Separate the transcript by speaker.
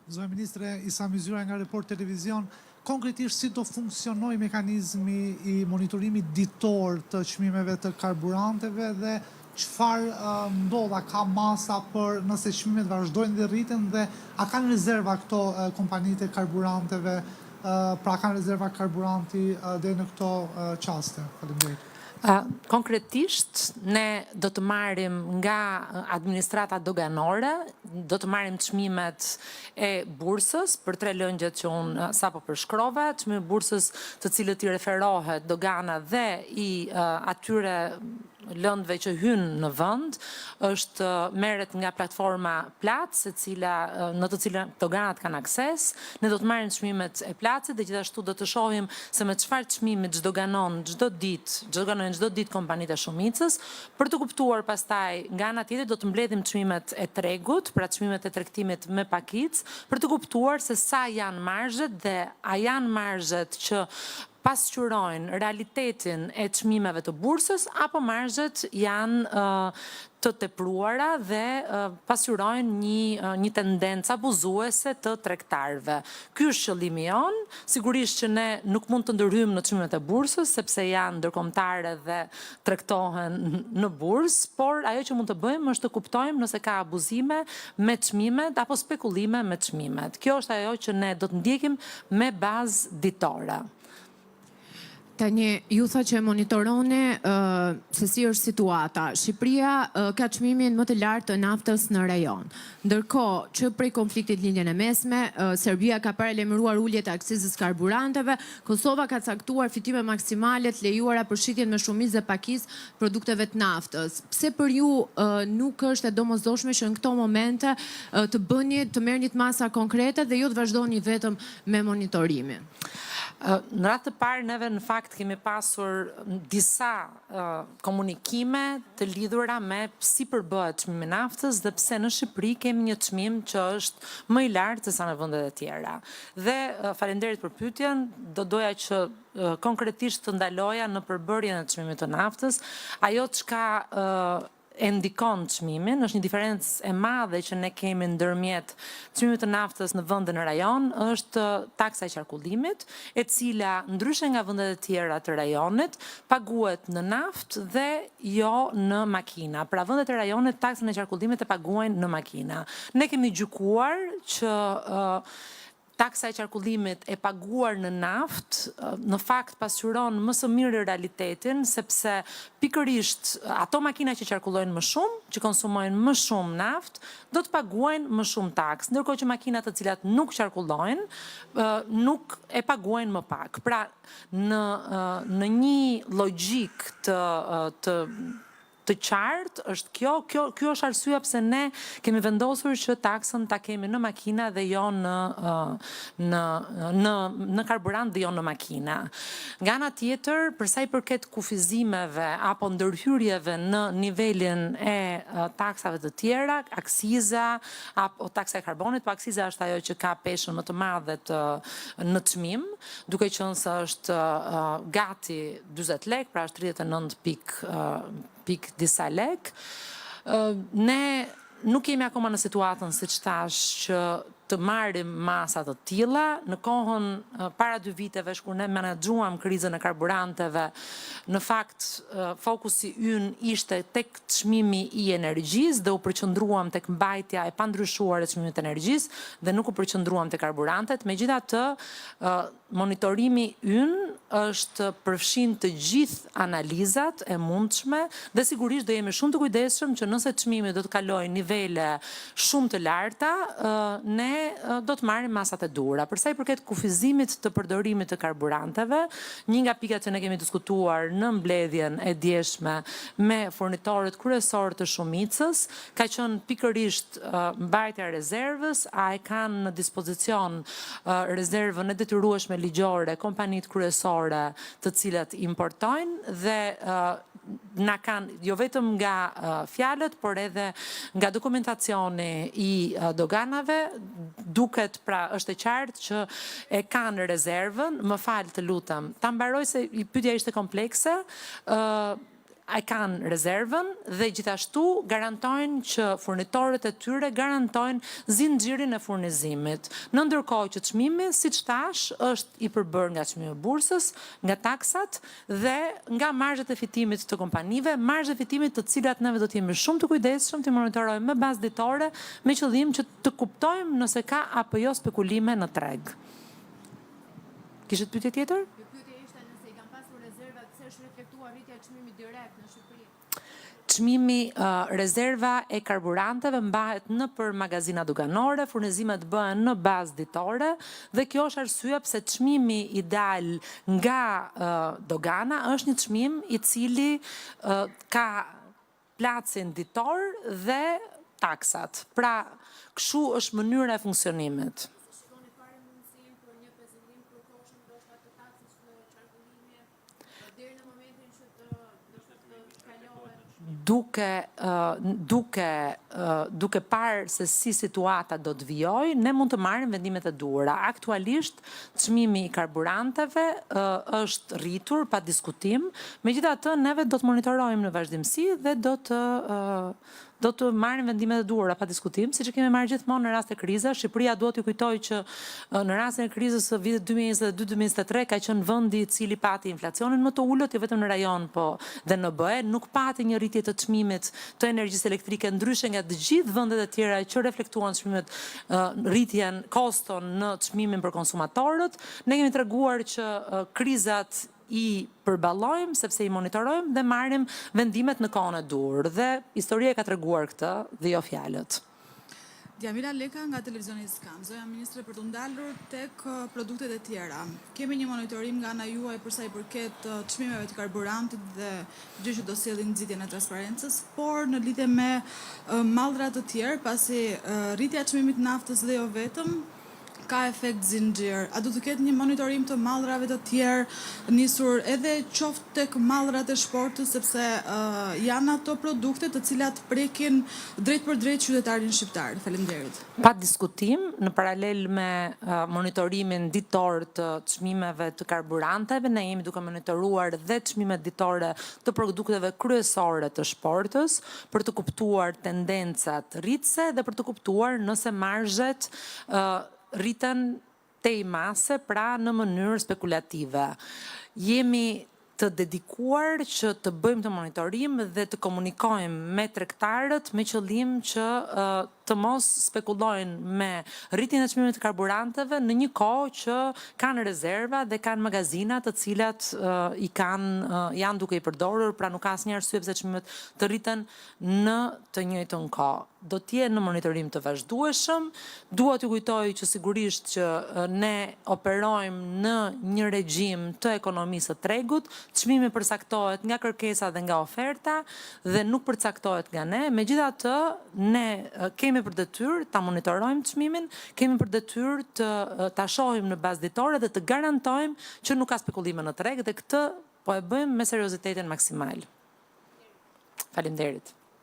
Speaker 1: Zonë Ministre, Isa Myzyra nga Report Televizion, konkretisht si do funksionoj mekanizmi i monitorimit ditor të çmimeve të karburanteve dhe çfarë ndodha, ka masa për nëse çmimet vazhdojnë dhe rriten dhe a kanë rezerva këto kompanitë e karburanteve, pra kanë rezerva karburanti dhe në këto qaste? Faleminderit.
Speaker 2: Konkretisht, ne do të marrim nga administrata doganore, do të marrim çmimet e bursës për 3 lëngjet që unë sapo përshkrova, çmimi i bursës të cilët i referohet dogana dhe i atyre lëndëve që hynë në vend, merret nga platforma Plac, në të cilën doganat kanë akses. Ne do të marrim çmimet e Placit dhe gjithashtu do të shohim se me çfarë çmimi çdoganojnë çdo ditë kompanitë e shumicës, për të kuptuar pastaj nga ana tjetër do të mbledhim çmimet e tregut, pra çmimet e tregtimit me pakicë, për të kuptuar se sa janë marzhet dhe a janë marzhet që pasqyrojnë realitetin e çmimeve të bursës apo marzhet janë të tepruara dhe pasqyrojnë një tendencë abuzuese të tregtarëve. Ky është qëllimi jon, sigurisht që ne nuk mund të ndërhyjmë në çmimet e bursës sepse janë ndërkombëtare dhe tregtohen në bursë, por ajo që mund të bëjmë është të kuptojmë nëse ka abuzime me çmimet apo spekullime me çmimet. Kjo është ajo që ne do të ndjekim me bazë ditore.
Speaker 3: Tani, ju tha që monitoroni se si është situata. Shqipëria ka çmimin më të lartë të naftës në rajon. Ndërkohë, që prej konfliktit lindjen e mesme, Serbia ka paralajmëruar ulje të aksizës karburanteve, Kosova ka caktuar fitime maksimale të lejuara për shitjen me shumicë dhe pakicë produkteve të naftës. Pse për ju nuk është e domosdoshme që në këto momente të merrni masa konkrete dhe ju të vazhdoni vetëm me monitorimin?
Speaker 2: Në radhë të parë, neve në fakt kemi pasur disa komunikime të lidhura me si përbëhet çmimi i naftës dhe pse në Shqipëri kemi një çmim që është më i lartë se sa në vendet e tjera. Dhe faleminderit për pyetjen, do doja që konkretisht të ndaloja në përbërjen e çmimit të naftës, ajo çka e ndikon çmimin, është një diferencë e madhe që ne kemi ndërmjet çmimit të naftës në vend dhe në rajon, është taksa e qarkullimit, e cila ndryshe nga vendet e tjera të rajonit, paguhet në naftë dhe jo në makina. Pra vendet e rajonit taksën e qarkullimit e paguajnë në makina. Ne kemi gjykuar që taksa e qarkullimit e paguar në naftë, në fakt pasqyron më së miri realitetin, sepse pikërisht ato makina që qarkullojnë më shumë, që konsumojnë më shumë naftë, do të paguajnë më shumë taksë, ndërkohë që makinat të cilat nuk qarkullojnë, nuk e paguajnë më pak. Pra, në një logjik të qartë është kjo është arsyeja pse ne kemi vendosur që taksën ta kemi në makina dhe jo në karburant dhe jo në makina. Nga ana tjetër, për sa i përket kufizimeve apo ndërhyrjeve në nivelin e taksave të tjera, aksiza apo taksa e karbonit, po aksiza është ajo që ka peshën më të madhe në çmim, duke qenë se është gati 40 lek, pra është 39 pik disa lek. Ne nuk jemi akoma në situatën, siç thash, që të marrim masa të tilla. Në kohën para 2 viteve, kur ne menaxhuam krizën e karburanteve, në fakt fokusi ynë ishte tek çmimi i energjisë dhe u përqendruam tek mbajtja e pandryshuar e çmimit të energjisë dhe nuk u përqendruam tek karburantet. Megjithatë, monitorimi ynë është përfshin të gjithë analizat e mundshme dhe sigurisht do jemi shumë të kujdesshëm që nëse çmimi do të kalojë nivele shumë të larta, ne do të marrim masat e duhura. Për sa i përket kufizimit të përdorimit të karburanteve, një nga pikat që ne kemi diskutuar në mbledhjen e djeshme me furnitorët kryesorë të shumicës, ka qenë pikërisht mbajtja e rezervës, a e kanë në dispozicion rezervën e detyrueshme ligjore kompanitë kryesore të cilat importojnë dhe na kanë jo vetëm nga fjalët, por edhe nga dokumentacioni i doganave, duket pra është e qartë që e kanë rezervën. Më fal, të lutem, ta mbaroj se pyetja ishte komplekse. e kanë rezervën dhe gjithashtu garantojnë që furnitorët e tyre garantojnë zinxhirin e furnizimit. Në ndërkohë që çmimi, siç thash, është i përbërë nga çmimi i bursës, nga taksat dhe nga marzhet e fitimit të kompanive, marzhet e fitimit të cilat neve do të jemi shumë të kujdesshëm të monitorojmë me bazë ditore me qëllim që të kuptojmë nëse ka apo jo spekulime në treg. Kishit pyetje tjetër?
Speaker 3: Pyetja ishte nëse i kanë pasur rezerva, pse është reflektuar rritja e çmimit direkt në Shqipëri.
Speaker 2: Çmimi rezerva e karburanteve mbahet nëpër magazina doganore, furnizimet bëhen në bazë ditore dhe kjo është arsyeja pse çmimi i dal nga dogana është një çmim i cili ka placin ditor dhe taksat. Pra, kështu është mënyra e funksionimit. Duke parë se si situata do të vijojë, ne mund të marrim vendimet e duhura. Aktualisht, çmimi i karburanteve është rritur pa diskutim, megjithatë neve do të monitorojmë në vazhdimsi dhe do të marrim vendimet e duhura pa diskutim, siç e kemi marrë gjithmonë në rast të krizës. Shqipëria duhet t'ju kujtoj që në rastin e krizës së vitit 2022-2023 ka qenë vendi i cili pati inflacionin më të ulët, jo vetëm në rajon, po dhe në BE, nuk pati një rritje të çmimit të energjisë elektrike ndryshe nga të gjithë vendet e tjera që reflektuan çmimet, rritjen koston në çmimin për konsumatorët. Ne kemi treguar që krizat i përballojmë sepse i monitorojmë dhe marrim vendimet në kohën e dur dhe historia ka treguar këtë dhe jo fjalët.
Speaker 4: Djamila Leka nga televizioni Skam. Zoja Ministre, për të ndalur tek produktet e tjera, kemi një monitorim nga ana juaj për sa i përket çmimeve të karburantit dhe gjë që do sjellin nxitjen e transparencës, por në lidhje me mallra të tjerë, pasi rritja e çmimit naftës dhe jo vetëm ka efekt zinxhir. A do të ketë një monitorim të mallrave të tjerë nisur edhe qoftë tek mallrat e shportës, sepse janë ato produkte të cilat prekin drejt për drejt qytetarin shqiptar. Faleminderit.
Speaker 2: Pa diskutim, në paralel me monitorimin ditor të çmimeve të karburanteve, ne jemi duke monitoruar dhe çmimet ditore të produkteve kryesore të shportës për të kuptuar tendencat rritëse dhe për të kuptuar nëse marzhet rriten tej mase, pra në mënyrë spekulative. Jemi të dedikuar që të bëjmë të monitorim dhe të komunikojmë me tregtarët me qëllim që të mos spekulojnë me rritjen e çmimit të karburanteve në një kohë që kanë rezerva dhe kanë magazina të cilat janë duke i përdorur, pra nuk ka asnjë arsye pse çmimet të rriten në të njëjtën kohë. Do të jenë në monitorim të vazhdueshëm. Dua t'ju kujtoj që sigurisht që ne operojmë në një regjim të ekonomisë së tregut. Çmimi përcaktohet nga kërkesa dhe nga oferta dhe nuk përcaktohet nga ne. Megjithatë, ne kemi për detyrë ta monitorojmë çmimin, kemi për detyrë ta shohim në bazë ditore dhe të garantojmë që nuk ka spekulime në treg dhe këtë po e bëjmë me seriozitetin maksimal. Faleminderit.